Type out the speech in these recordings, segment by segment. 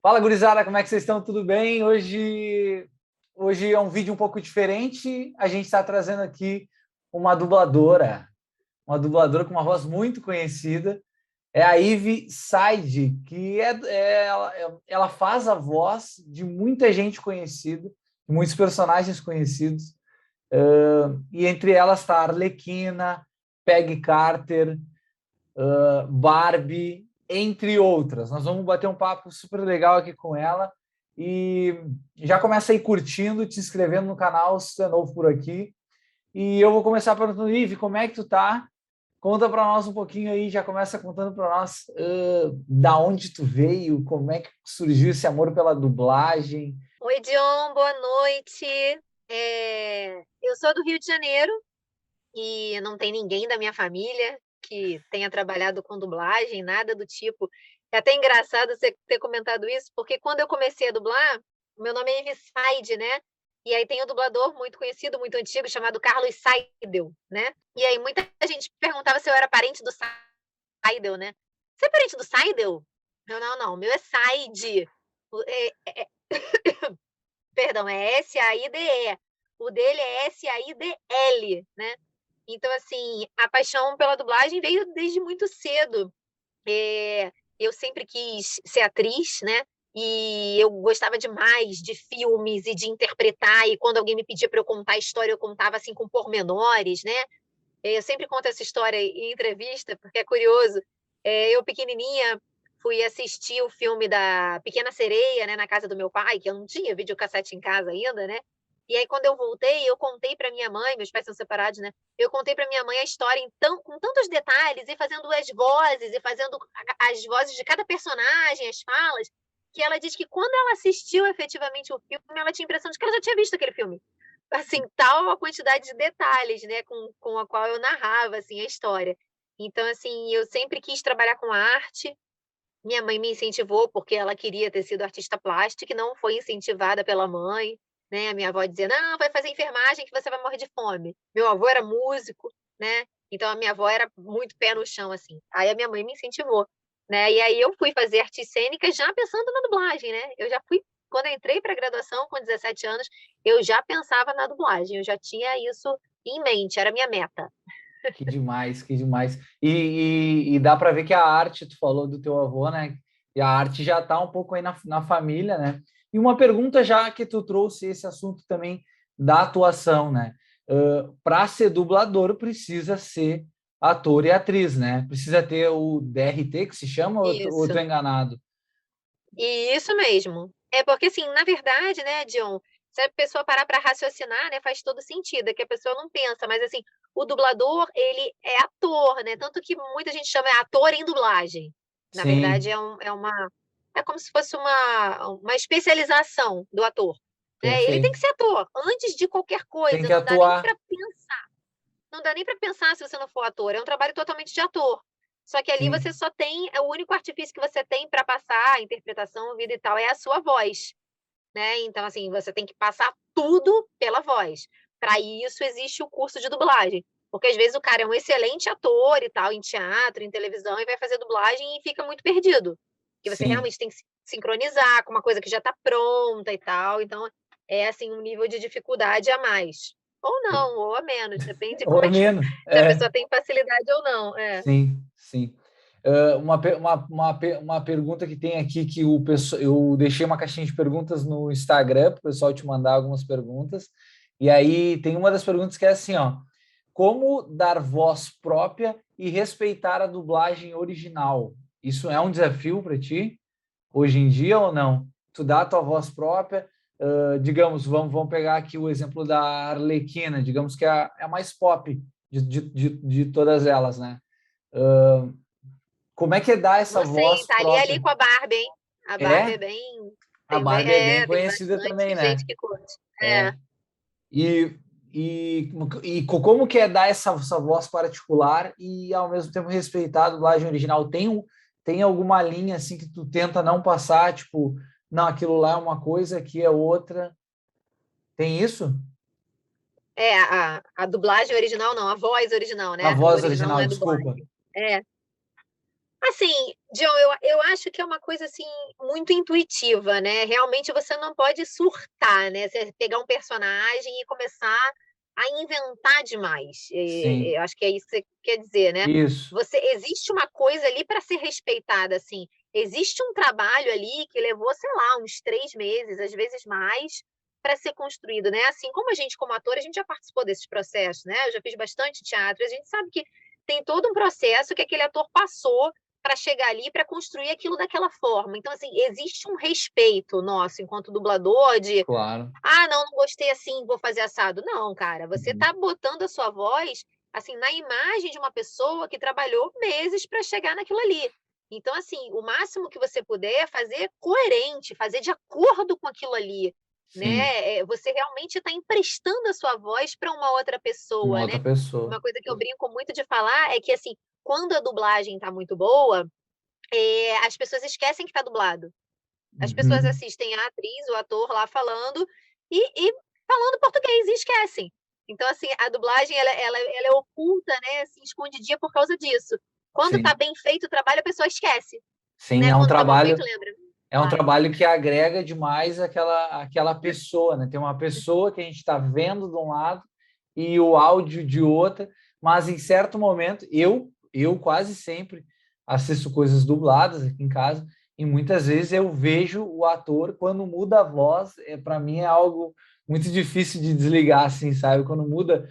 Fala, gurizada, como é que vocês estão? Tudo bem? Hoje é um vídeo um pouco diferente. A gente está trazendo aqui uma dubladora com uma voz muito conhecida. É a Ivy Said, que ela faz a voz de muita gente conhecida, de muitos personagens conhecidos. E entre elas está Arlequina, Peggy Carter, Barbie, entre outras. Nós vamos bater um papo super legal aqui com ela e já começa aí curtindo, te inscrevendo no canal se você é novo por aqui. E eu vou começar perguntando, Ive, como é que tu tá? Conta para nós um pouquinho aí, já começa contando para nós da onde tu veio, como é que surgiu esse amor pela dublagem. Oi, Dion, boa noite. Eu sou do Rio de Janeiro e não tem ninguém da minha família que tenha trabalhado com dublagem, nada do tipo. É até engraçado você ter comentado isso, porque quando eu comecei a dublar, o meu nome é Ivy Said, né? E aí tem um dublador muito conhecido, muito antigo, chamado Carlos Seidel, né? E aí muita gente perguntava se eu era parente do Seidel, né? Você é parente do Seidel? Não, o meu é Said. Perdão, é S-A-I-D-E. O dele é S-A-I-D-L, né? Então, assim, a paixão pela dublagem veio desde muito cedo. Eu sempre quis ser atriz, né? E eu gostava demais de filmes e de interpretar. E quando alguém me pedia para eu contar a história, eu contava assim com pormenores, né? Eu sempre conto essa história em entrevista, porque é curioso. Eu, pequenininha, fui assistir o filme da Pequena Sereia, né, na casa do meu pai, que eu não tinha videocassete em casa ainda, né? E aí, quando eu voltei, eu contei para minha mãe, meus pais são separados, né? Eu contei para minha mãe a história com tantos detalhes, e fazendo as vozes, e fazendo as vozes de cada personagem, as falas, que ela diz que quando ela assistiu efetivamente o filme, ela tinha a impressão de que ela já tinha visto aquele filme assim, tal a quantidade de detalhes, né, com a qual eu narrava, assim, a história. Então, assim, eu sempre quis trabalhar com arte. Minha mãe me incentivou porque ela queria ter sido artista plástica e não foi incentivada pela mãe, né? A minha avó dizia: "Não, vai fazer enfermagem que você vai morrer de fome". Meu avô era músico, né? Então a minha avó era muito pé no chão assim. Aí a minha mãe me incentivou, né? E aí eu fui fazer artes cênicas já pensando na dublagem, né? Eu já fui quando eu entrei para a graduação com 17 anos, eu já pensava na dublagem, eu já tinha isso em mente, era a minha meta. Que demais, que demais. E dá para ver que a arte, tu falou do teu avô, né? E a arte já está um pouco aí na família, né? E uma pergunta, já que tu trouxe esse assunto também da atuação, né? Para ser dublador, precisa ser ator e atriz, né? Precisa ter o DRT, que se chama, ou eu tô Isso. enganado? Isso mesmo. É porque, assim, na verdade, né, John, se a pessoa parar para raciocinar, né, faz todo sentido, é que a pessoa não pensa, mas assim, o dublador, ele é ator, né? Tanto que muita gente chama ator em dublagem. Na verdade, Sim, é como se fosse uma especialização do ator, né? Ele tem que perfeito. ser ator antes de qualquer Tem coisa, que não dá nem atuar. para pensar. Não dá nem para pensar se você não for ator, é um trabalho totalmente de ator. Só que ali você Sim, só tem, é o único artifício que você tem para passar a interpretação, vida e tal, é a sua voz, né? Então, assim, você tem que passar tudo pela voz. Para isso existe o curso de dublagem. Porque às vezes o cara é um excelente ator e tal, em teatro, em televisão, e vai fazer dublagem e fica muito perdido. Porque você sim. realmente tem que se sincronizar com uma coisa que já está pronta e tal. Então, é assim, um nível de dificuldade a mais. Ou não, ou a menos, depende de Ou como é é que menos. se a É. pessoa tem facilidade ou não. É. Sim, sim. Uma pergunta que tem aqui que o pessoal, eu deixei uma caixinha de perguntas no Instagram para o pessoal te mandar algumas perguntas. E aí tem uma das perguntas que é assim, ó: como dar voz própria e respeitar a dublagem original? Isso é um desafio para ti hoje em dia ou não? Tu dá a tua voz própria, digamos, vamos pegar aqui o exemplo da Arlequina, digamos que é a mais pop de todas elas, né? Como é que dá essa Não sei, voz tá ali própria? com a Barbie, hein? A Barbie é É, bem. a Barbie é bem Tem conhecida bastante também, né? gente que curte. É. É. E, e como que é dar essa voz particular e ao mesmo tempo respeitar a dublagem original? Tem alguma linha assim que tu tenta não passar, tipo, não, aquilo lá é uma coisa, aqui é outra. Tem isso? A dublagem original não, a voz original, A né? O voz original não original, é desculpa. dublagem. É. Assim, John, eu acho que é uma coisa assim muito intuitiva, né? Realmente você não pode surtar, né? Você pegar um personagem e começar a inventar demais. Sim, Eu acho que é isso que você quer dizer, né? isso. Você existe uma coisa ali para ser respeitada, assim. Existe um trabalho ali que levou, sei lá, uns 3 meses, às vezes mais, para ser construído, né? Assim como a gente, como ator, a gente já participou desses processos, né? Eu já fiz bastante teatro, a gente sabe que tem todo um processo que aquele ator passou para chegar ali, para construir aquilo daquela forma. Então, assim, existe um respeito nosso enquanto dublador de, Claro. não gostei assim, vou fazer assado. Não, cara, você Uhum. está botando a sua voz assim na imagem de uma pessoa que trabalhou meses para chegar naquilo ali. Então, assim, o máximo que você puder é fazer coerente, fazer de acordo com aquilo ali, Sim, né? Você realmente está emprestando a sua voz para uma outra uma pessoa, outra né? pessoa. Uma coisa que eu brinco muito de falar é que, assim, quando a dublagem está muito boa, as pessoas esquecem que está dublado. As pessoas Uhum. assistem a atriz, o ator lá falando e falando português e esquecem. Então, assim, a dublagem ela é oculta, né, assim, escondidinha por causa disso. Quando está Sim, bem feito o trabalho, a pessoa esquece, sim, né? Quando está mal feito, lembra? é um Claro. trabalho que agrega demais aquela pessoa, né? Tem uma pessoa que a gente está vendo de um lado e o áudio de outra, mas em certo momento eu quase sempre assisto coisas dubladas aqui em casa e muitas vezes eu vejo o ator quando muda a voz, para mim é algo muito difícil de desligar, assim, sabe? Quando muda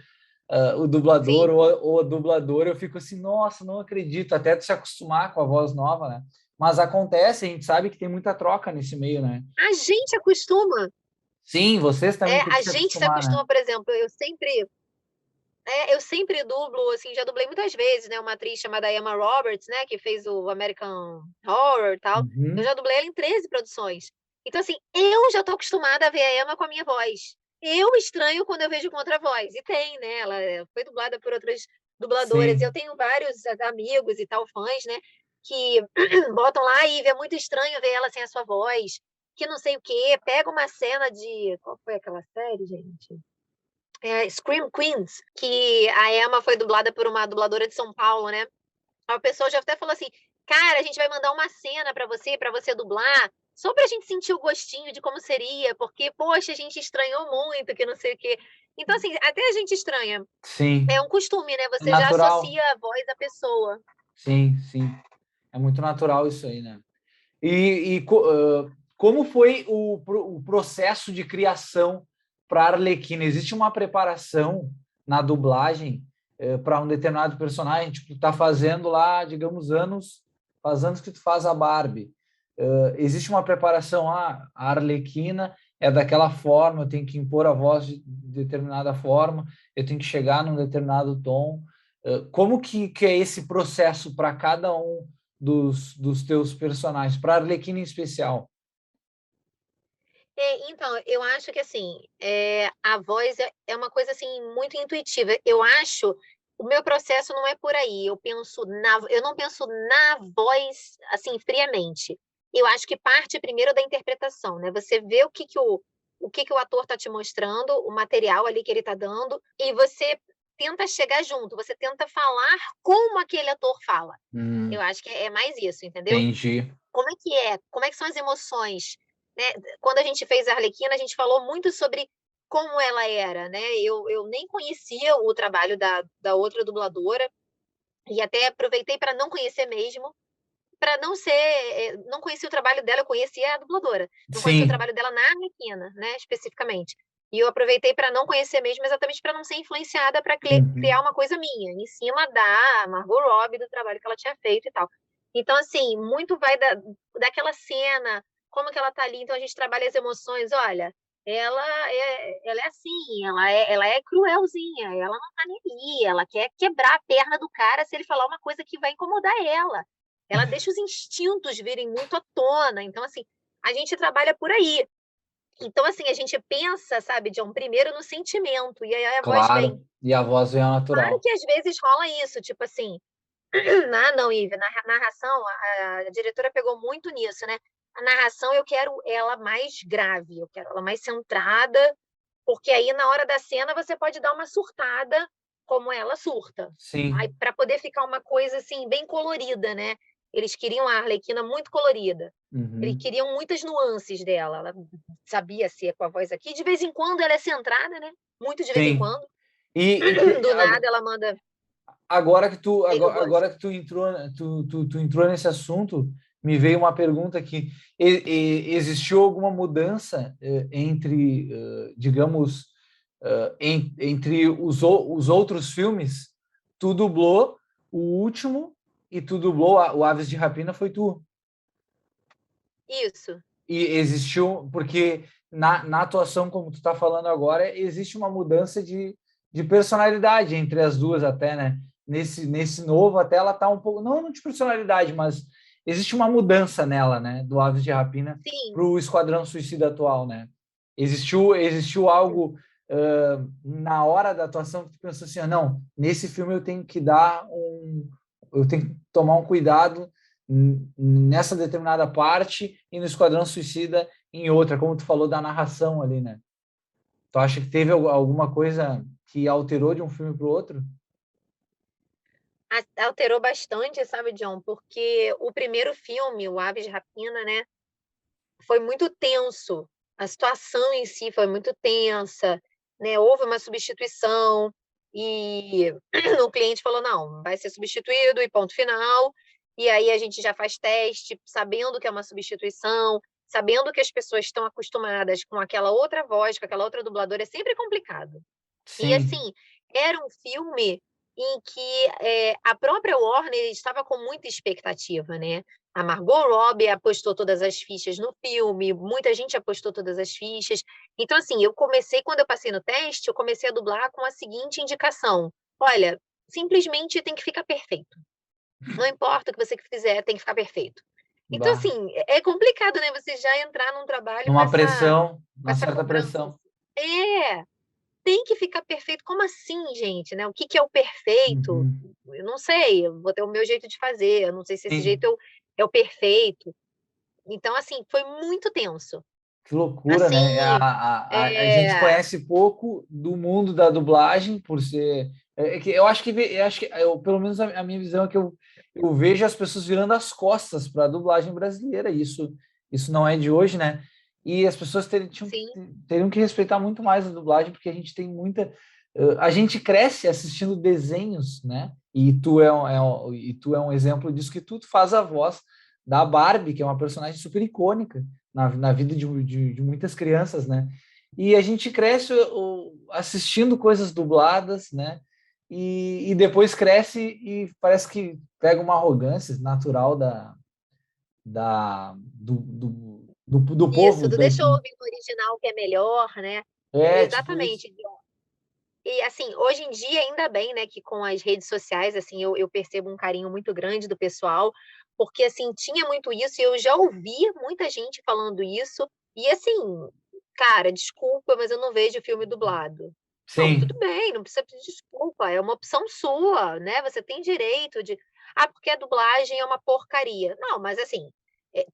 o dublador Sim. ou a dubladora, eu fico assim, nossa, não acredito, até tu se acostumar com a voz nova, né? Mas acontece, a gente sabe que tem muita troca nesse meio, né? A gente acostuma. Sim, vocês também têm que A se gente se acostumar, né? acostuma, por exemplo, eu sempre dublo, assim, já dublei muitas vezes, né? Uma atriz chamada Emma Roberts, né? Que fez o American Horror e tal. Eu Uhum. já dublei ela em 13 produções. Então, assim, eu já tô acostumada a ver a Emma com a minha voz. Eu estranho quando eu vejo com outra voz. E tem, né? Ela foi dublada por outras dubladoras. E eu Sim, tenho vários amigos e tal, fãs, né? Que botam lá e é muito estranho ver ela sem a sua voz. Que não sei o quê. Pega uma cena de. Qual foi aquela série, gente? Scream Queens, que a Emma foi dublada por uma dubladora de São Paulo, né? A pessoa já até falou assim: cara, a gente vai mandar uma cena para você dublar, só pra gente sentir o gostinho de como seria, porque, poxa, a gente estranhou muito, que não sei o quê. Então, assim, até a gente estranha. É sim. um costume, né? É Você já natural. associa a voz à pessoa. Sim, sim. É muito natural isso aí, né? Como foi o processo de criação para Arlequina? Existe uma preparação na dublagem para um determinado personagem? Tipo, tu tá fazendo lá, digamos, faz anos que tu faz a Barbie. Existe uma preparação, a Arlequina é daquela forma, eu tenho que impor a voz de determinada forma, eu tenho que chegar num determinado tom. Como que é esse processo para cada um dos teus personagens, para a Arlequina em especial? Então, eu acho que assim, a voz é uma coisa assim muito intuitiva. Eu acho, o meu processo não é por aí. Eu não penso na voz assim friamente. Eu acho que parte primeiro da interpretação, né? Você vê o que que o ator está te mostrando, o material ali que ele está dando, e você tenta chegar junto. Você tenta falar como aquele ator fala. Eu acho que é mais isso, entendeu? Entendi. Como é que é? Como é que são as emoções, né? Quando a gente fez a Arlequina, a gente falou muito sobre como ela era, né? Eu nem conhecia o trabalho da outra dubladora e até aproveitei para não conhecer mesmo, para não ser, não conhecia o trabalho dela, eu conhecia a dubladora, não conhecia o Sim. trabalho dela na Arlequina, né, especificamente. E eu aproveitei para não conhecer mesmo, exatamente para não ser influenciada para criar Uhum. uma coisa minha, em cima da Margot Robbie, do trabalho que ela tinha feito e tal. Então, assim, muito vai daquela cena, como que ela tá ali, então a gente trabalha as emoções, olha, ela é assim, ela é cruelzinha, ela não tá nem aí, ela quer quebrar a perna do cara se ele falar uma coisa que vai incomodar ela. Ela deixa os instintos virem muito à tona. Então, assim, a gente trabalha por aí. Então, assim, a gente pensa, sabe, John, primeiro no sentimento, e aí a voz vem. Claro. E a voz é Claro natural. que às vezes rola isso, tipo assim, não, Ive, na narração, a diretora pegou muito nisso, né? A narração eu quero ela mais grave, eu quero ela mais centrada, porque aí na hora da cena você pode dar uma surtada como ela surta. Aí Sim. para poder ficar uma coisa assim bem colorida, né? Eles queriam a Arlequina muito colorida. Eles Uhum. queriam muitas nuances dela. Ela sabia ser com a voz aqui. De vez em quando ela é centrada, né? Muito de vez em Sim. quando. E Do nada ela manda. Tem voz. agora que tu entrou, tu entrou nesse assunto, me veio uma pergunta aqui. Existiu alguma mudança entre, digamos, entre os outros filmes? Tu dublou o último e tu dublou o Aves de Rapina, foi tu. Isso. E existiu, porque na atuação, como tu está falando agora, existe uma mudança de personalidade entre as duas até, né? Nesse novo, até ela tá um pouco, não de personalidade, mas existe uma mudança nela, né? Do Aves de Rapina Sim. para o Esquadrão Suicida atual, né? Existiu algo na hora da atuação que tu pensou assim, não, nesse filme eu tenho que tomar um cuidado nessa determinada parte e no Esquadrão Suicida em outra, como tu falou da narração ali, né? Tu acha que teve alguma coisa que alterou de um filme para o outro? Alterou bastante, sabe, John? Porque o primeiro filme, o Aves de Rapina, né? Foi muito tenso. A situação em si foi muito tensa, né? Houve uma substituição e o cliente falou: não, vai ser substituído e ponto final. E aí a gente já faz teste, sabendo que é uma substituição, sabendo que as pessoas estão acostumadas com aquela outra voz, com aquela outra dubladora, é sempre complicado. E Sim. assim, era um filme em que a própria Warner estava com muita expectativa, né? A Margot Robbie apostou todas as fichas no filme, muita gente apostou todas as fichas. Então, assim, quando eu passei no teste, eu comecei a dublar com a seguinte indicação: olha, simplesmente tem que ficar perfeito. Não importa o que você fizer, tem que ficar perfeito. Então, Bah. assim, é complicado, né? Você já entrar num trabalho Numa pressão, com uma essa certa cobrança. pressão. É, tem que ficar perfeito. Como assim, gente, né? O que que é o perfeito? Uhum. Eu não sei, eu vou ter o meu jeito de fazer, eu não sei se esse jeito Sim. é o perfeito. Então, assim, foi muito tenso. Que loucura, né? Assim, A gente é, conhece pouco do mundo da dublagem por ser. Que eu acho pelo menos a minha visão é que eu vejo as pessoas virando as costas para a dublagem brasileira. Isso não é de hoje, né? E as pessoas sim, teriam que respeitar muito mais a dublagem, porque a gente tem muita. A gente cresce assistindo desenhos, né? E tu é um exemplo disso, que tu faz a voz da Barbie, que é uma personagem super icônica na vida de muitas crianças, né? E a gente cresce assistindo coisas dubladas, né? E depois cresce e parece que pega uma arrogância natural do isso, povo do deixa eu daqui. ouvir no original que é melhor, né? Tipo isso. Exatamente. E assim, hoje em dia, ainda bem, né, que com as redes sociais, assim, eu percebo um carinho muito grande do pessoal, porque assim, tinha muito isso, e eu já ouvi muita gente falando isso, e assim, cara, desculpa, mas eu não vejo filme dublado. Não, tudo Sim, bem, não precisa pedir desculpa, é uma opção sua, né? Você tem direito de. Ah, porque a dublagem é uma porcaria. Não, mas assim,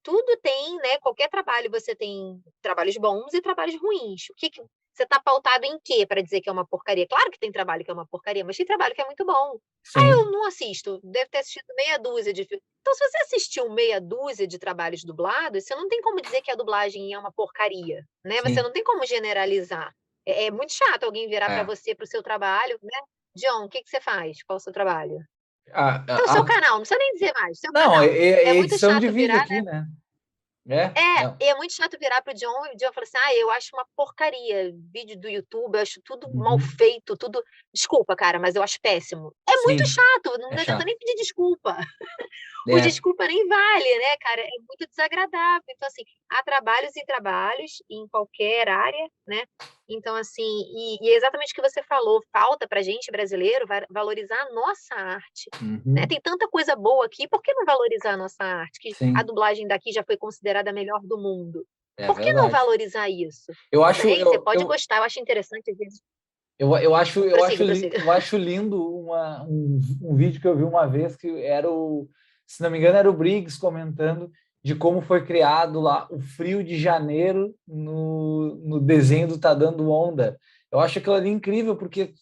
tudo tem, né? Qualquer trabalho você tem trabalhos bons e trabalhos ruins. O que você está pautado em quê para dizer que é uma porcaria? Claro que tem trabalho que é uma porcaria, mas tem trabalho que é muito bom. Ah, eu sim, não assisto, deve ter assistido meia dúzia de filmes. Então, se você assistiu meia dúzia de trabalhos dublados, você não tem como dizer que a dublagem é uma porcaria, né? Você sim. não tem como generalizar. É muito chato alguém virar para É. você, para o seu trabalho, né? John, o que que você faz? Qual é o seu trabalho? A, É o seu a, canal, não precisa nem dizer mais, seu não, canal. É muito edição de chato vídeo virar, aqui, né? É, é. é muito chato virar pro John e o John falar assim: ah, eu acho uma porcaria. Vídeo do YouTube, eu acho tudo mal Uhum. feito, tudo. Desculpa, cara, mas eu acho péssimo. É muito Sim, chato, não é adianta chato. nem pedir desculpa. O É. desculpa nem vale, né, cara? É muito desagradável. Então, assim, há trabalhos e trabalhos em qualquer área, né? Então, assim, e é exatamente o que você falou, falta pra gente brasileiro valorizar a nossa arte. Né? Uhum. Tem tanta coisa boa aqui, por que não valorizar a nossa arte? Que a Sim, dublagem daqui já foi considerada a melhor do mundo. é Por que não verdade. valorizar isso? Eu Tudo acho, bem, você pode gostar, eu acho interessante às vezes. Prossiga, prossiga. eu acho lindo um vídeo que eu vi uma vez que era se não me engano, era o Briggs comentando de como foi criado lá o Frio de Janeiro no desenho do Tá Dando Onda. Eu acho aquilo ali incrível, porque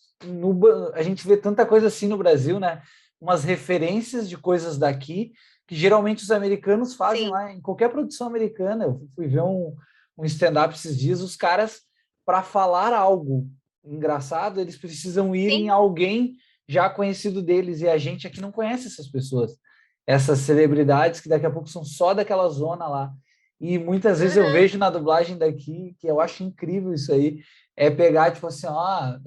a gente vê tanta coisa assim no Brasil, né? Umas referências de coisas daqui, que geralmente os americanos fazem Sim. lá em qualquer produção americana. Eu fui ver um stand-up esses dias, os caras, para falar algo engraçado, eles precisam ir em Sim. alguém já conhecido deles, e a gente aqui não conhece essas pessoas, essas celebridades que daqui a pouco são só daquela zona lá. E muitas vezes eu Uhum. vejo na dublagem daqui, que eu acho incrível isso aí, é pegar, tipo assim, ó,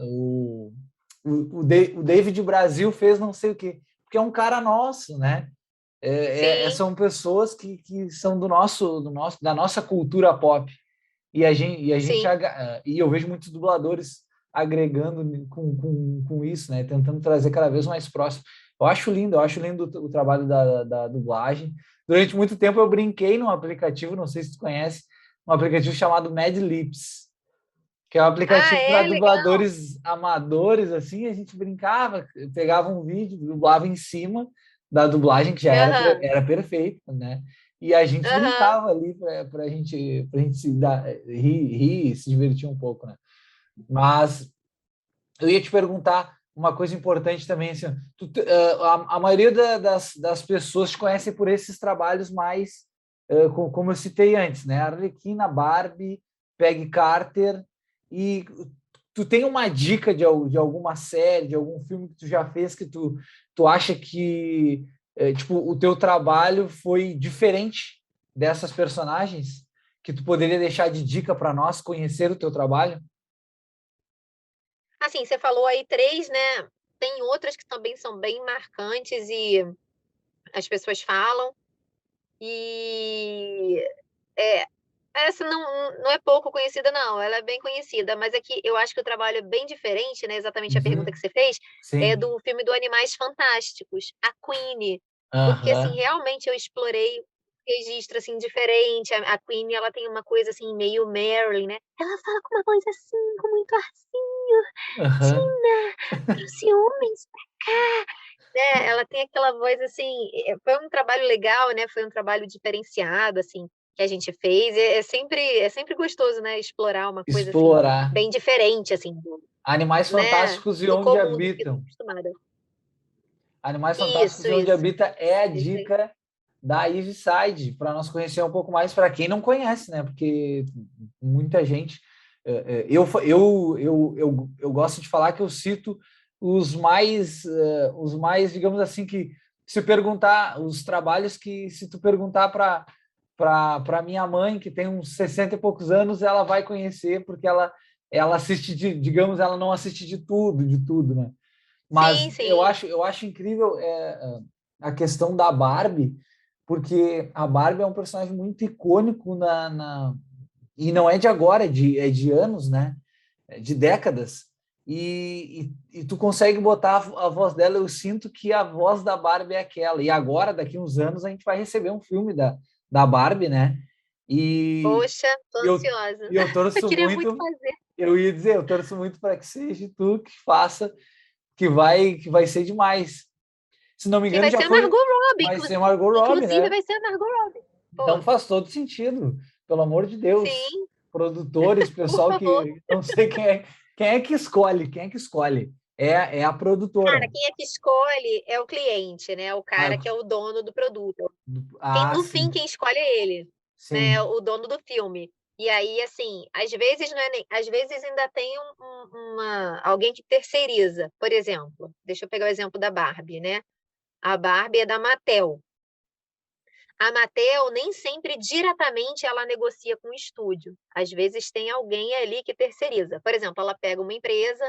o David Brasil fez não sei o quê, porque é um cara nosso, né? Sim. São pessoas que são da nossa cultura pop. Sim. E eu vejo muitos dubladores agregando com isso, né? Tentando trazer cada vez mais próximo. Eu acho lindo o trabalho da dublagem. Durante muito tempo eu brinquei num aplicativo, não sei se tu conhece, um aplicativo chamado Mad Lips, que é um Ah, aplicativo para é legal. dubladores amadores, assim, a gente brincava, pegava um vídeo, dublava em cima da dublagem, que já Aham. era perfeita, né? E a gente Aham. brincava ali pra gente se rir, se divertir um pouco, né? Mas eu ia te perguntar uma coisa importante também, assim, a maioria das pessoas te conhece por esses trabalhos mais, como eu citei antes, né? Arlequina, Barbie, Peggy Carter, e tu tem uma dica de alguma série, de algum filme que tu já fez que tu acha que, tipo, o teu trabalho foi diferente dessas personagens? Que tu poderia deixar de dica para nós conhecer o teu trabalho? Assim, você falou aí 3, né, tem outras que também são bem marcantes e as pessoas falam, e, é, essa não é pouco conhecida não, ela é bem conhecida, mas é que eu acho que o trabalho é bem diferente, né, exatamente a pergunta Uhum, que você fez, é sim. do filme do Animais Fantásticos, a Queenie, porque, assim, Aham. realmente eu explorei um registro, assim, diferente, a Queenie ela tem uma coisa, assim, meio Marilyn, né, ela fala com uma voz assim, com muito arzinho, Aham. "Tina, trouxe homens pra cá", né, ela tem aquela voz, assim, foi um trabalho legal, né, foi um trabalho diferenciado, assim, que a gente fez, é sempre gostoso, né, explorar uma coisa, assim, Explorar. bem diferente, assim, do Animais né, Fantásticos e do Onde comum, do que eu tô Habitam. acostumada. Animais Fantásticos Isso, e Onde isso. Habita é a Esse aí. dica da Ivy Side, para nós conhecer um pouco mais, para quem não conhece, né? Porque muita gente. Eu gosto de falar que eu cito os mais, digamos assim, que se perguntar, os trabalhos que, se tu perguntar para minha mãe, que tem uns 60 e poucos anos, ela vai conhecer, porque ela assiste, digamos, ela não assiste de tudo, né? Sim, Mas sim. eu acho incrível a questão da Barbie, porque a Barbie é um personagem muito icônico e não é de agora, é de anos, né? É de décadas. E tu consegue botar a voz dela, eu sinto que a voz da Barbie é aquela. E agora, daqui uns anos, a gente vai receber um filme da Barbie, né? E, Poxa, tô e eu, ansiosa. e eu Eu torço queria muito muito, fazer. eu ia dizer, eu torço muito para que seja tu que faça, que vai ser demais. Se não me Que engano, vai já ser a foi. Margot Robbie, Vai ser Margot Robbie, inclusive né? vai ser a Margot Robbie. Então Pô, faz todo sentido. Pelo amor de Deus. sim, Produtores, por pessoal favor. que não sei quem é que escolhe, quem é que escolhe. É a Cara, produtora. quem é que escolhe é o cliente, né, o cara que é o dono do produto. No fim, Sim, quem escolhe é ele, né, sim. o dono do filme. E aí, assim, às vezes não é nem às vezes ainda tem uma alguém que terceiriza. Por exemplo, deixa eu pegar o exemplo da Barbie, né, a Barbie é da Mattel. A Mattel nem sempre diretamente ela negocia com o estúdio, às vezes tem alguém ali que terceiriza. Por exemplo, ela pega uma empresa,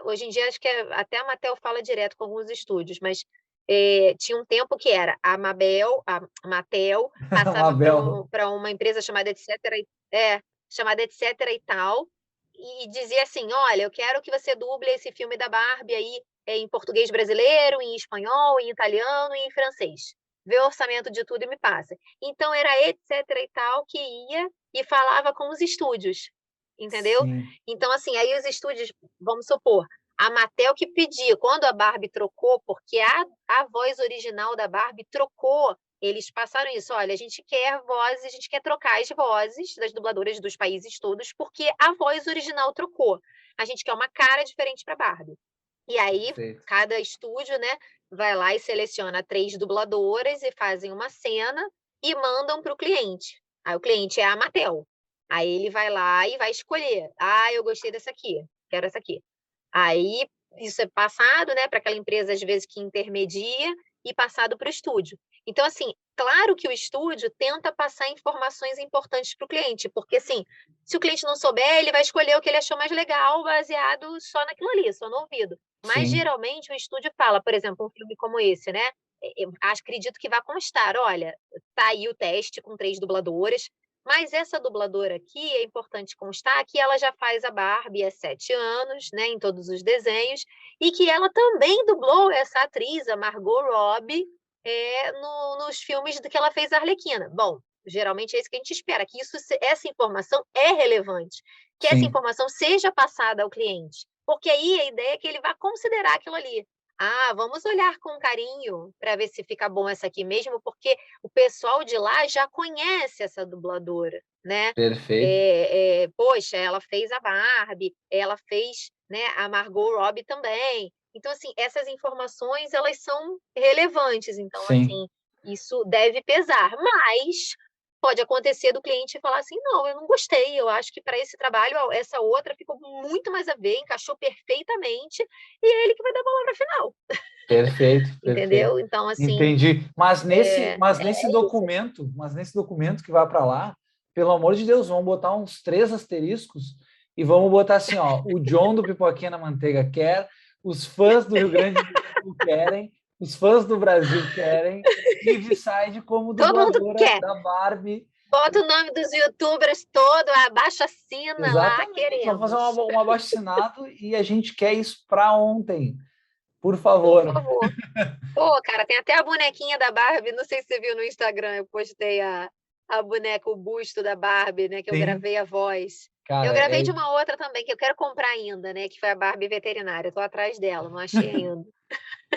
hoje em dia acho que até a Mattel fala direto com alguns estúdios, mas, tinha um tempo que era a Mattel passava Mabel. pra uma empresa chamada Etcétera chamada Etcétera e Tal, e dizia assim: "Olha, eu quero que você duble esse filme da Barbie aí, em português brasileiro, em espanhol, em italiano e em francês. Vê o orçamento de tudo e me passa". Então era Etcétera e Tal que ia e falava com os estúdios, entendeu? Sim, Então, assim, aí os estúdios, vamos supor, a Mattel que pedia, quando a Barbie trocou, porque a voz original da Barbie trocou, eles passaram isso: "Olha, a gente quer vozes, a gente quer trocar as vozes das dubladoras dos países todos, porque a voz original trocou. A gente quer uma cara diferente para Barbie". E aí, perfeito. cada estúdio, né, vai lá e seleciona 3 dubladoras e fazem uma cena e mandam para o cliente. Aí o cliente é a Mattel. Aí ele vai lá e vai escolher. Ah, eu gostei dessa aqui, quero essa aqui. Aí isso é passado, né, para aquela empresa, às vezes, que intermedia e passado para o estúdio. Então, assim, claro que o estúdio tenta passar informações importantes para o cliente, porque, assim, se o cliente não souber, ele vai escolher o que ele achou mais legal, baseado só naquilo ali, só no ouvido. Mas, Sim, geralmente, o estúdio fala, por exemplo, um filme como esse, né? Eu acredito que vai constar, olha, tá aí o teste com 3 dubladoras, mas essa dubladora aqui, é importante constar que ela já faz a Barbie há 7 anos, né, em todos os desenhos, e que ela também dublou essa atriz, a Margot Robbie, nos filmes do que ela fez a Arlequina. Bom, geralmente é isso que a gente espera, que essa informação é relevante, que essa sim, informação seja passada ao cliente, porque aí a ideia é que ele vá considerar aquilo ali. Ah, vamos olhar com carinho para ver se fica bom essa aqui mesmo, porque o pessoal de lá já conhece essa dubladora, né? perfeito. Poxa, ela fez a Barbie, ela fez, né, a Margot Robbie também. Então, assim, essas informações elas são relevantes. Então, Sim. assim, isso deve pesar. Mas pode acontecer do cliente falar assim: não, eu não gostei, eu acho que para esse trabalho essa outra ficou muito mais a ver, encaixou perfeitamente, e é ele que vai dar a palavra final, Perfeito, perfeito. entendeu? Então, assim, Entendi. isso. Mas nesse documento que vai para lá, pelo amor de Deus, vamos botar uns 3 asteriscos e vamos botar assim, ó, o John do Pipoquinha na Manteiga quer, os fãs do Rio Grande do Sul querem, os fãs do Brasil querem, Riverside como Todo mundo dubladora quer. da Barbie. Bota o nome dos youtubers todo, abaixa assina lá, Exatamente. Vamos fazer queremos. um abaixo-assinado e a gente quer isso para ontem. Por Por favor. favor. Pô, cara, tem até a bonequinha da Barbie, não sei se você viu no Instagram, eu postei a boneca, o busto da Barbie, né, que eu Sim, gravei a voz. Eu cara, gravei de uma outra também, que eu quero comprar ainda, né, que foi a Barbie veterinária, eu tô atrás dela, não achei ainda.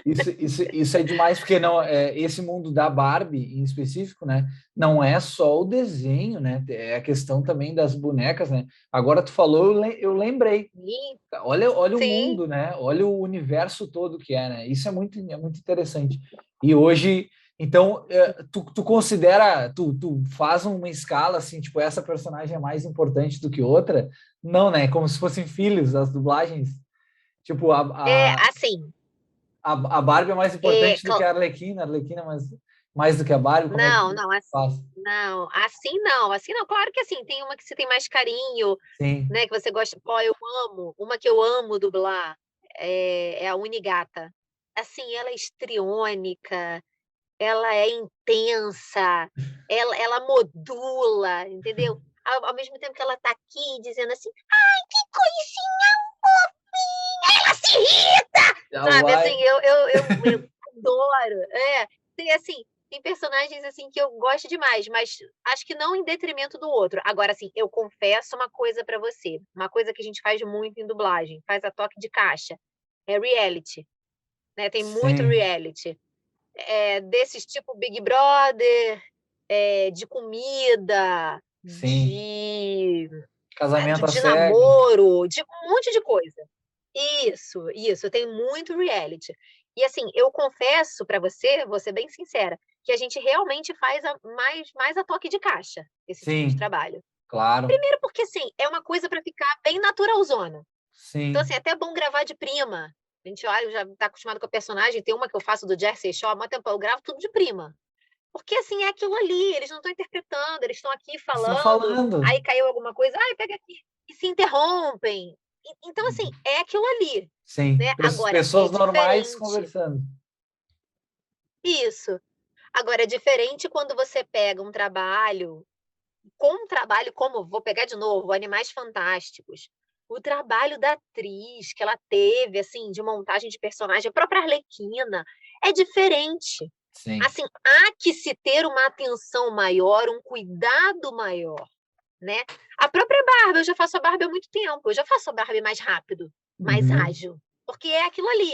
isso é demais, porque não, esse mundo da Barbie em específico, né? Não é só o desenho, né? É a questão também das bonecas, né? Agora tu falou, eu lembrei. Sim, Olha o sim. mundo, né? Olha o universo todo que é, né? Isso é muito interessante. E hoje, então, tu considera, tu faz uma escala assim, tipo, essa personagem é mais importante do que outra? Não, né? Como se fossem filhos, as dublagens. Tipo, É, a, assim, a Barbie é mais é, importante do que a Arlequina mais do que a Barbie, como é que não, tu não, faz? assim não. Claro que assim, tem uma que você tem mais carinho, Sim, né, que você gosta. Pô, eu amo, uma que eu amo dublar é a Unigata. Assim, ela é histriônica, ela é intensa, ela modula, entendeu? Ao mesmo tempo que ela tá aqui dizendo assim: "Ai, que coisinha fofinha", ela se ri, já sabe, assim, vai. eu adoro. Tem assim, tem personagens, assim, que eu gosto demais, mas acho que não em detrimento do outro. Agora, assim, eu confesso uma coisa pra você, uma coisa que a gente faz muito em dublagem, faz a toque de caixa, é reality, né, tem muito Sim, reality. Desses tipo Big Brother, de comida, sim. de Casamento às de cegas. namoro, de um monte de coisa. Isso, tem muito reality. E assim, eu confesso para você, vou ser bem sincera, que a gente realmente faz mais a toque de caixa, esse tipo de Sim, trabalho. claro. Primeiro porque, assim, é uma coisa para ficar bem naturalzona. Então, assim, Sim, é até bom gravar de prima. A gente olha, já tá acostumado com a personagem, tem uma que eu faço do Jersey Shore, há mó tempão, eu gravo tudo de prima. Porque, assim, é aquilo ali, eles não estão interpretando, eles estão aqui estão falando, falando. aí caiu alguma coisa, ai, pega aqui, e se interrompem. Então, assim, é aquilo ali, Sim, né? Agora, é pessoas normais diferente. conversando. Isso. Agora, é diferente quando você pega um trabalho como, vou pegar de novo, Animais Fantásticos. O trabalho da atriz que ela teve, assim, de montagem de personagem, a própria Arlequina, é diferente. Sim, Assim, há que se ter uma atenção maior, um cuidado maior, né? A própria Barbie, eu já faço a Barbie há muito tempo, eu já faço a Barbie mais rápido, mais uhum, ágil, porque é aquilo ali,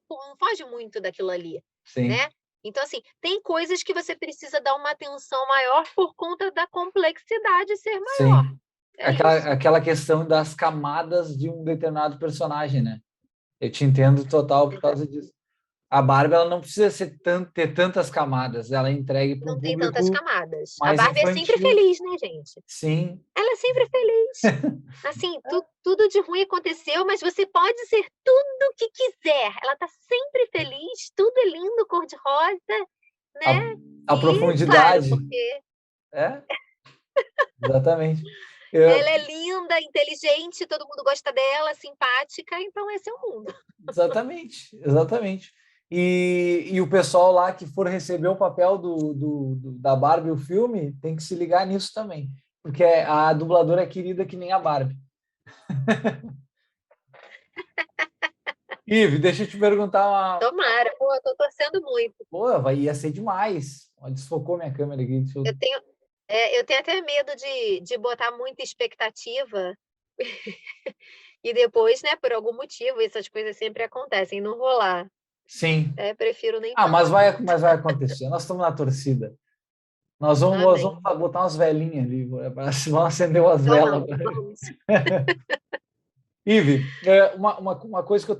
não foge muito daquilo ali, sim, né? Então, assim, tem coisas que você precisa dar uma atenção maior por conta da complexidade ser maior. sim. É isso. Aquela questão das camadas de um determinado personagem, né? Eu te entendo total por Exa- causa disso. A Barbie ela não precisa ter tantas camadas, ela é entregue para um Não tem tantas público camadas. A mais Barbie é sempre infantil. feliz, né, gente? Sim, Ela é sempre feliz. Assim, tudo de ruim aconteceu, mas você pode ser tudo o que quiser. Ela tá sempre feliz, tudo é lindo, cor-de-rosa, a, né? a E, claro, profundidade. porque É, exatamente. Eu- ela é linda, inteligente, todo mundo gosta dela, simpática, então esse é o mundo. exatamente, exatamente. E o pessoal lá que for receber o papel da Barbie, o filme, tem que se ligar nisso também. Porque a dubladora é querida que nem a Barbie. Ive, deixa eu te perguntar uma. Tomara, pô, eu tô torcendo muito. Pô, ia ser demais. Ó, desfocou minha câmera aqui. Eu tenho até medo de botar muita expectativa e depois, né, por algum motivo, essas coisas sempre acontecem, não rolar. Sim. Prefiro nem Ah, falar. mas vai acontecer. Nós estamos na torcida. Nós vamos Amém. botar umas velhinhas ali. Vamos acender umas velas. Vamos, vamos. Ive, uma coisa que eu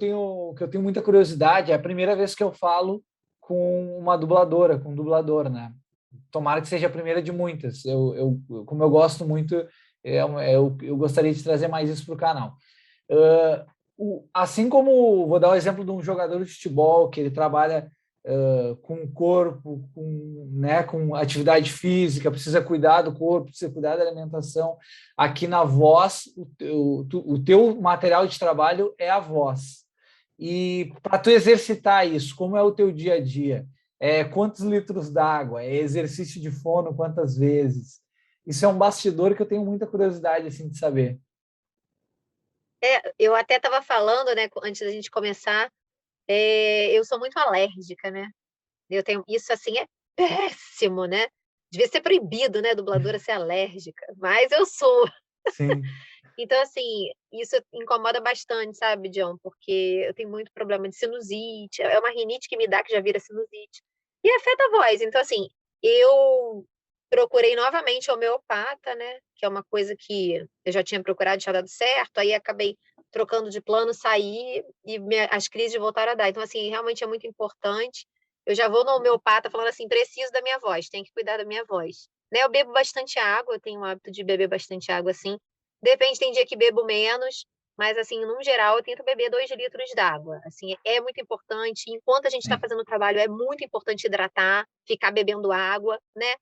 tenho muita curiosidade é a primeira vez que eu falo com uma dubladora, com um dublador, né? Tomara que seja a primeira de muitas. Como eu gosto muito, eu gostaria de trazer mais isso para o canal. Assim como vou dar o exemplo de um jogador de futebol que ele trabalha com o corpo, né, com atividade física, precisa cuidar do corpo, precisa cuidar da alimentação. Aqui na voz, o teu material de trabalho é a voz. E para tu exercitar isso, como é o teu dia a dia? Quantos litros d'água? É exercício de fono quantas vezes? Isso é um bastidor que eu tenho muita curiosidade assim, de saber. Eu até estava falando, né, antes da gente começar, eu sou muito alérgica, né? Eu tenho isso assim é péssimo, né? Devia ser proibido, né, dubladora ser alérgica, mas eu sou. Sim, Então, assim, isso incomoda bastante, sabe, John? Porque eu tenho muito problema de sinusite, é uma rinite que me dá que já vira sinusite. E afeta a voz. Então, assim, eu procurei novamente homeopata, né? Que é uma coisa que eu já tinha procurado, tinha dado certo, aí acabei trocando de plano, saí e as crises voltaram a dar. Então, assim, realmente é muito importante. Eu já vou no homeopata falando assim, preciso da minha voz, tenho que cuidar da minha voz. Né, eu bebo bastante água, eu tenho o hábito de beber bastante água, assim. Depende, tem dia que bebo menos, mas, assim, no geral, eu tento beber 2 litros d'água. Assim, é muito importante. Enquanto a gente está sim. fazendo o trabalho, é muito importante hidratar, ficar bebendo água, né?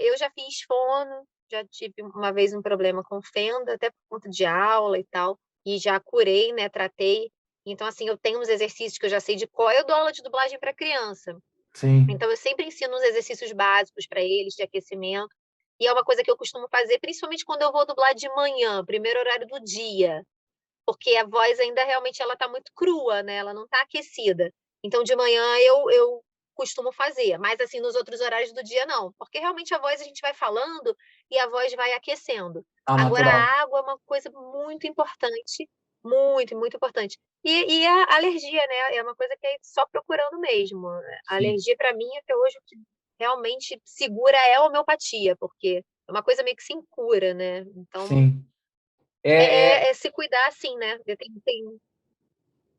Eu já fiz fono, já tive uma vez um problema com fenda, até por conta de aula e tal, e já curei, né? Tratei. Então, assim, eu tenho uns exercícios que eu já sei de qual. Eu dou aula de dublagem para criança. Sim. Então, eu sempre ensino os exercícios básicos para eles, de aquecimento. E é uma coisa que eu costumo fazer, principalmente quando eu vou dublar de manhã, primeiro horário do dia, porque a voz ainda realmente ela está muito crua, né? Ela não está aquecida. Então, de manhã eu costumo fazer, mas assim, nos outros horários do dia não, porque realmente a voz a gente vai falando e a voz vai aquecendo. Ah, Agora, natural. a água é uma coisa muito importante, muito, muito importante. E a alergia, né? É uma coisa que é só procurando mesmo. A Sim. alergia, para mim, até hoje, o que realmente segura é a homeopatia, porque é uma coisa meio que sem cura, né? Então, Sim. É, se cuidar assim, né?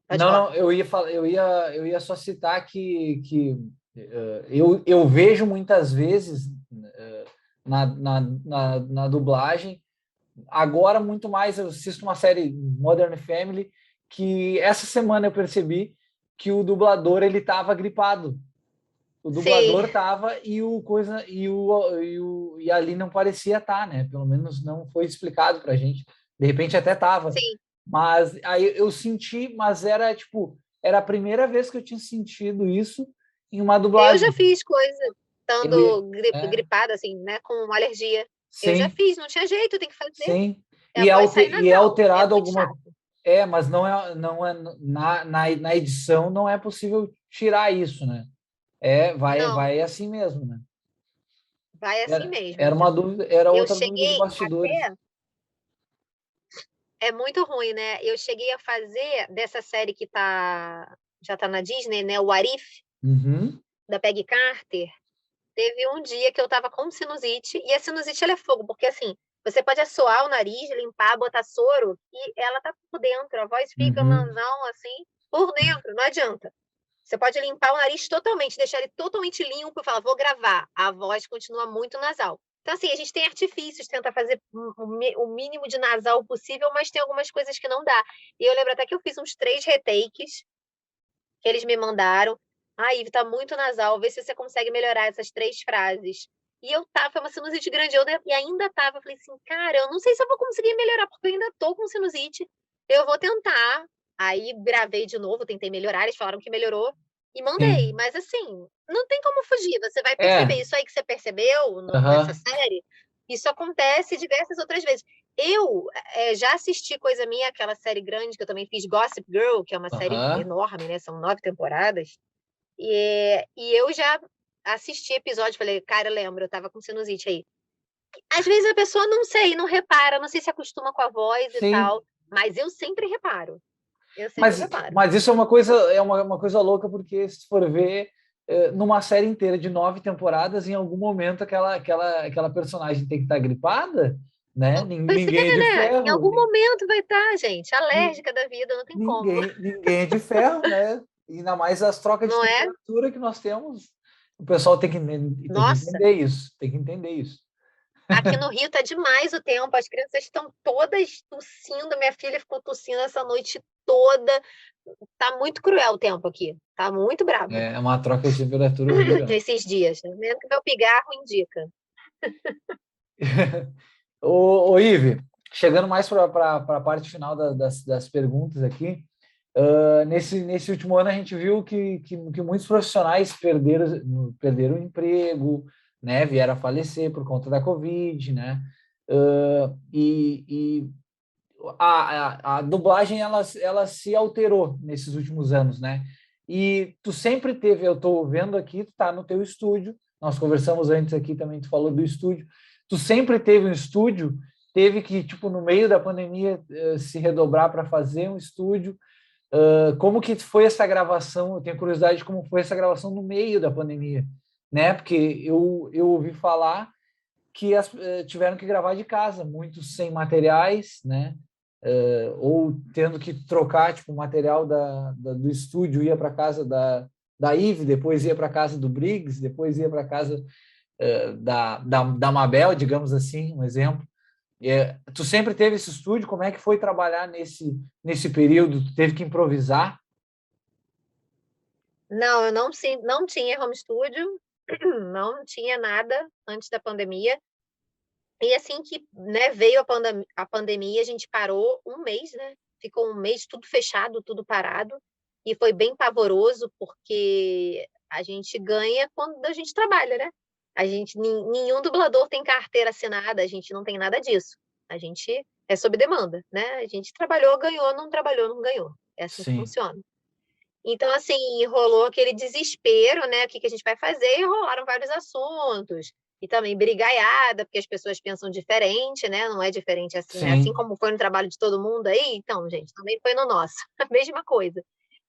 Pode não, falar. não, eu ia só citar que eu vejo muitas vezes na dublagem, agora muito mais eu assisto uma série Modern Family, que essa semana eu percebi que o dublador ele estava gripado. O Sim, dublador estava e ali não parecia estar, né? Pelo menos não foi explicado para a gente. De repente até estava. sim. Mas aí eu senti, mas era tipo, era a primeira vez que eu tinha sentido isso em uma Eu já dublagem. fiz coisa Eu, estando é, gripada, assim, né? Com alergia. Eu já sim, fiz, não tinha jeito, tem que fazer. sim. É a E voz sair é nasal. É alterado muito alguma. chato. Mas não é na edição não é possível tirar isso, né? Não, Vai assim mesmo, né? vai assim Era mesmo, uma John. dúvida, era Eu outra dúvida de cheguei bastidores. até. É muito ruim, né? Eu cheguei a fazer dessa série que já tá na Disney, né? O What If, Uhum, da Peggy Carter. Teve um dia que eu tava com sinusite, e a sinusite ela é fogo, porque assim, você pode assoar o nariz, limpar, botar soro, e ela tá por dentro, a voz fica uhum. nasal assim, por dentro, não adianta. Você pode limpar o nariz totalmente, deixar ele totalmente limpo e falar, vou gravar. A voz continua muito nasal. Então, assim, a gente tem artifícios, tenta fazer o mínimo de nasal possível, mas tem algumas coisas que não dá. E eu lembro até que eu fiz uns 3 retakes que eles me mandaram. Ivy, tá muito nasal, vê se você consegue melhorar essas 3 frases. E eu tava, foi uma sinusite grande, e ainda tava, eu falei assim, cara, eu não sei se eu vou conseguir melhorar, porque eu ainda tô com sinusite, eu vou tentar. Aí gravei de novo, tentei melhorar, eles falaram que melhorou, e mandei. Sim. Mas assim, não tem como fugir, você vai perceber. É, Isso aí que você percebeu nessa aham, série, isso acontece diversas outras vezes. Eu já assisti coisa minha, aquela série grande que eu também fiz, Gossip Girl, que é uma série aham. enorme, né? São 9 temporadas. E eu já assisti episódio, falei, cara, eu lembro, eu tava com sinusite aí. Às vezes a pessoa não sei, não repara, não sei se acostuma com a voz e Sim. tal, mas eu sempre reparo. Eu sempre Mas, reparo. mas isso é uma coisa louca, porque se for ver numa série inteira de 9 temporadas, em algum momento aquela personagem tem que estar gripada, né? Pois Ninguém é é, de né? Em ferro, algum momento vai estar, gente, alérgica da vida, não tem como. ninguém é de ferro, né? E ainda mais as trocas de Não é? temperatura que nós temos. O pessoal tem que Nossa, entender isso, tem que entender isso. aqui no Rio tá demais o tempo, as crianças estão todas tossindo, minha filha ficou tossindo essa noite toda. Tá muito cruel o tempo aqui, tá muito brabo É uma troca de temperatura bem grande. nesses dias, né? Mesmo que meu pigarro indica. Ô, Ive, chegando mais para a parte final das perguntas aqui, nesse último ano a gente viu que muitos profissionais perderam o emprego, né, vieram a falecer por conta da Covid, né? E a dublagem ela se alterou nesses últimos anos, né? E tu sempre teve, eu estou vendo aqui, tu tá no teu estúdio, nós conversamos antes aqui também, tu falou do estúdio, tu sempre teve um estúdio, teve que, tipo, no meio da pandemia, se redobrar para fazer um estúdio. Como que foi essa gravação? Eu tenho curiosidade de como foi essa gravação no meio da pandemia, né? Porque eu ouvi falar que tiveram que gravar de casa, muitos sem materiais, né? Ou tendo que trocar tipo o material do estúdio, ia para casa da Ive, depois ia para casa do Briggs, depois ia para casa da Mabel, digamos assim, um exemplo. Tu sempre teve esse estúdio? Como é que foi trabalhar nesse período? Tu teve que improvisar? Não, eu não tinha home studio, não tinha nada antes da pandemia. E assim que, né, veio a pandemia, a gente parou um mês, né? Ficou um mês tudo fechado, tudo parado. E foi bem pavoroso, porque a gente ganha quando a gente trabalha, né? Nenhum dublador tem carteira assinada, a gente não tem nada disso. A gente é sob demanda, né? A gente trabalhou, não ganhou. É assim que Sim, funciona. Então, assim, rolou aquele desespero, né? O que que a gente vai fazer? E rolaram vários assuntos. E também brigaiada, porque as pessoas pensam diferente, né? Não é diferente assim, né? Assim sim, como foi no trabalho de todo mundo aí, então, gente, também foi no nosso. A mesma coisa.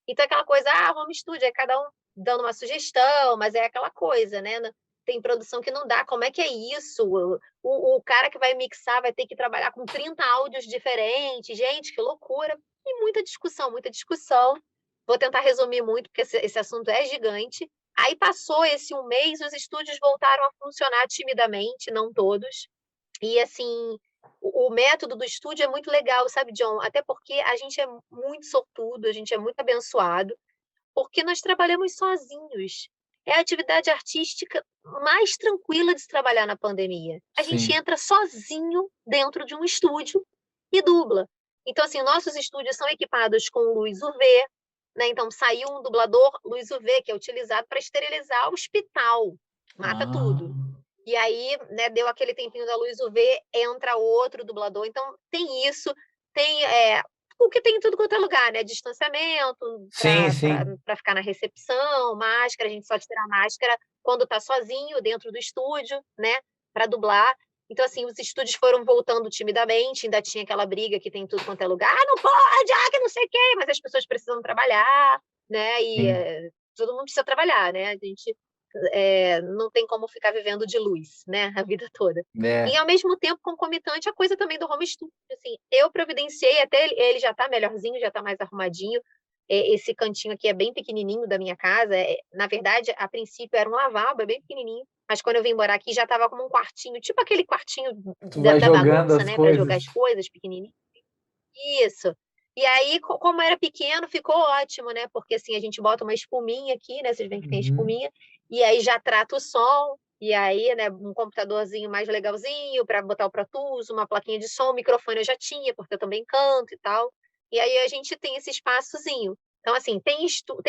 Então, aquela coisa, home studio, é cada um dando uma sugestão, mas é aquela coisa, né? Tem produção que não dá. Como é que é isso? O cara que vai mixar vai ter que trabalhar com 30 áudios diferentes. Gente, que loucura. E muita discussão, muita discussão. Vou tentar resumir muito, porque esse assunto é gigante. Aí passou esse um mês, os estúdios voltaram a funcionar timidamente, não todos. E assim, o método do estúdio é muito legal, sabe, John? Até porque a gente é muito sortudo, a gente é muito abençoado, porque nós trabalhamos sozinhos. É a atividade artística mais tranquila de se trabalhar na pandemia. A gente sim. entra sozinho dentro de um estúdio e dubla. Então, assim, nossos estúdios são equipados com luz UV, né? Então, saiu um dublador luz UV, que é utilizado para esterilizar o hospital, mata Ah, tudo. E aí, né, deu aquele tempinho da luz UV, entra outro dublador. Então, tem isso, tem o que tem em tudo quanto é lugar, né? Distanciamento sim, sim. para ficar na recepção, máscara, a gente só tira a máscara quando está sozinho dentro do estúdio, né? Para dublar. Então, assim, os estúdios foram voltando timidamente, ainda tinha aquela briga que tem em tudo quanto é lugar, não pode, que não sei o quê, mas as pessoas precisam trabalhar, né? E Sim. todo mundo precisa trabalhar, né? A gente não tem como ficar vivendo de luz, né, a vida toda. E É, ao mesmo tempo, concomitante, a coisa também do home studio, assim, eu providenciei, até ele já está melhorzinho, já está mais arrumadinho, esse cantinho aqui é bem pequenininho da minha casa. Na verdade, a princípio era um lavabo, é bem pequenininho. Mas quando eu vim morar aqui, já estava como um quartinho, tipo aquele quartinho Tu vai da jogando bagunça, as né? Para jogar coisas. as coisas, pequenininho. Isso. E aí, como era pequeno, ficou ótimo, né? Porque assim, a gente bota uma espuminha aqui, né? Vocês veem que tem Uhum. espuminha, e aí já trata o som, e aí, né, um computadorzinho mais legalzinho para botar o Pro Tools, uma plaquinha de som, microfone eu já tinha, porque eu também canto e tal. E aí a gente tem esse espaçozinho. Então, assim, tem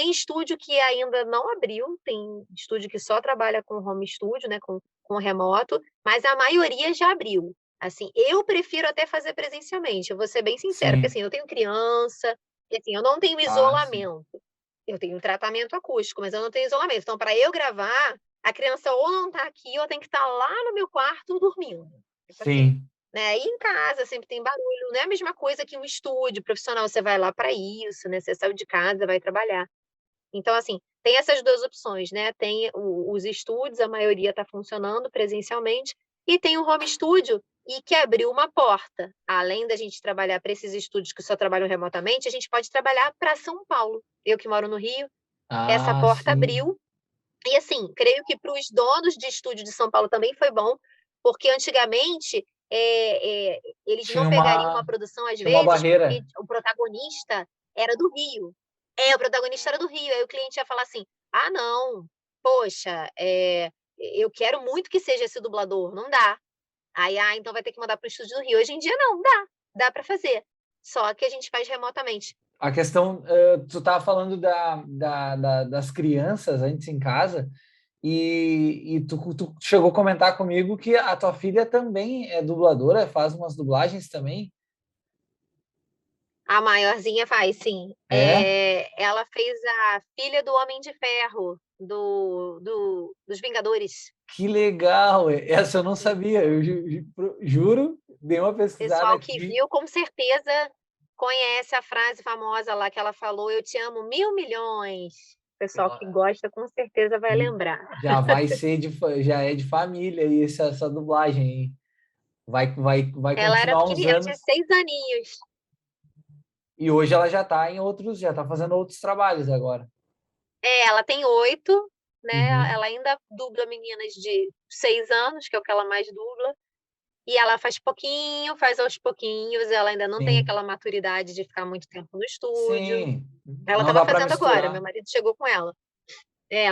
estúdio que ainda não abriu, tem estúdio que só trabalha com home studio, né? Com remoto, mas a maioria já abriu. Assim, eu prefiro até fazer presencialmente, eu vou ser bem sincera, porque Sim. assim, eu tenho criança, e assim, eu não tenho Ah, sim. isolamento. Eu tenho tratamento acústico, mas eu não tenho isolamento. Então, para eu gravar, a criança ou não está aqui, ou tem que estar lá no meu quarto dormindo. Tipo assim, Sim. né? E em casa sempre tem barulho, não é a mesma coisa que um estúdio profissional, você vai lá para isso, né? Você saiu de casa, vai trabalhar. Então, assim, tem essas duas opções, né? Tem os estúdios, a maioria está funcionando presencialmente, e tem o home studio, e que abriu uma porta. Além da gente trabalhar para esses estúdios que só trabalham remotamente, a gente pode trabalhar para São Paulo. Eu que moro no Rio, essa Ah, porta sim. abriu. E assim, creio que para os donos de estúdio de São Paulo também foi bom, porque antigamente eles não Tinha pegariam uma uma, produção às tinha uma vezes porque barreira. o protagonista era do Rio. O protagonista era do Rio. Aí o cliente ia falar assim: ah, não, poxa, eu quero muito que seja esse dublador, não dá. Aí, então vai ter que mandar para o estúdio do Rio. Hoje em dia não, dá para fazer. Só que a gente faz remotamente. A questão, tu estava falando das crianças antes em casa, e tu chegou a comentar comigo que a tua filha também é dubladora, faz umas dublagens também. A maiorzinha faz, sim. É? Ela fez a filha do Homem de Ferro, dos Vingadores. Que legal! Essa eu não sabia, eu juro, dei uma pesquisada Pessoal que aqui. viu, com certeza conhece a frase famosa lá que ela falou: Eu te amo 1.000.000.000. Pessoal que gosta, com certeza vai lembrar. Já vai ser já é de família e essa dublagem aí. Vai Ela era continuar uns pequenininha, ela tinha anos. 6 aninhos. E hoje ela já está em outros, já está fazendo outros trabalhos agora. Ela tem 8, né? Uhum. Ela ainda dubla meninas de 6 anos, que é o que ela mais dubla. E ela faz pouquinho, faz aos pouquinhos, ela ainda não tem Sim, aquela maturidade de ficar muito tempo no estúdio. sim. Ela Não estava dá para fazendo agora, meu misturar. marido chegou com ela.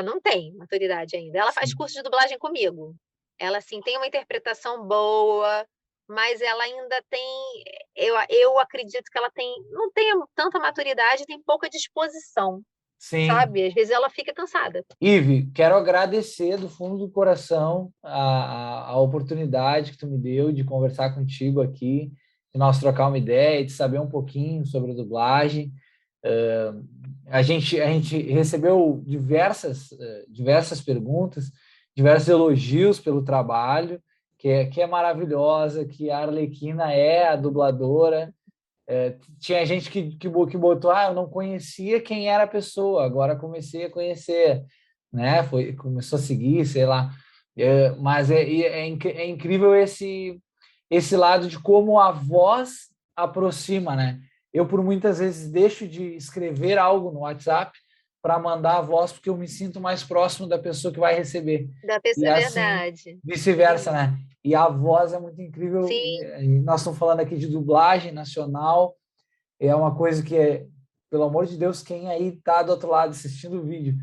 Não tem maturidade ainda. Ela faz Sim, curso de dublagem comigo. Ela, assim, tem uma interpretação boa, mas ela ainda tem. Eu acredito que ela não tem tanta maturidade, tem pouca disposição, sim. sabe? Às vezes ela fica cansada. Ive, quero agradecer do fundo do coração a oportunidade que tu me deu de conversar contigo aqui, de nós trocar uma ideia, de saber um pouquinho sobre a dublagem. A gente recebeu diversas perguntas, diversos elogios pelo trabalho, que é maravilhosa, que a Arlequina é a dubladora. Tinha gente que botou, eu não conhecia quem era a pessoa, agora comecei a conhecer, né? Começou a seguir, sei lá. Mas é incrível esse lado de como a voz aproxima, né? Eu, por muitas vezes, deixo de escrever algo no WhatsApp para mandar a voz, porque eu me sinto mais próximo da pessoa que vai receber. Da E pessoa, é assim, verdade. vice-versa, Uhum. né? E a voz é muito incrível. Sim, E nós estamos falando aqui de dublagem nacional, é uma coisa que pelo amor de Deus, quem aí está do outro lado assistindo o vídeo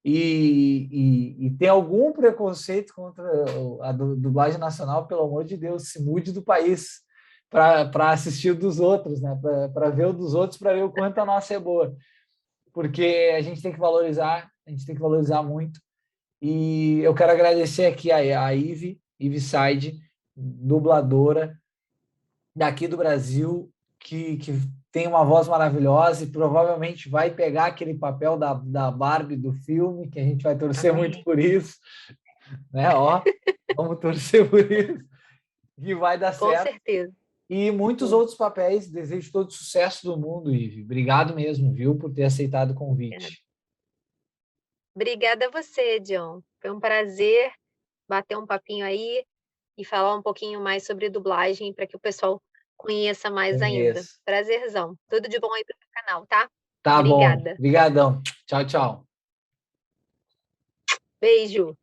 e tem algum preconceito contra a dublagem nacional, pelo amor de Deus, se mude do país para assistir o dos outros, né? Para ver o dos outros, para ver o quanto a nossa é boa. Porque a gente tem que valorizar, a gente tem que valorizar muito. E eu quero agradecer aqui a Ive Side, dubladora daqui do Brasil, que tem uma voz maravilhosa e provavelmente vai pegar aquele papel da Barbie do filme, que a gente vai torcer muito amém. por isso, né? Ó, vamos torcer por isso, que vai dar Com certo. certeza. E muitos outros papéis. Desejo todo sucesso do mundo, Ive. Obrigado mesmo, viu, por ter aceitado o convite. Obrigada a você, John. Foi um prazer bater um papinho aí e falar um pouquinho mais sobre dublagem para que o pessoal conheça mais ainda. Conheço. Prazerzão. Tudo de bom aí para o canal, tá? Tá bom. Obrigada. Obrigadão. Tchau, tchau. Beijo.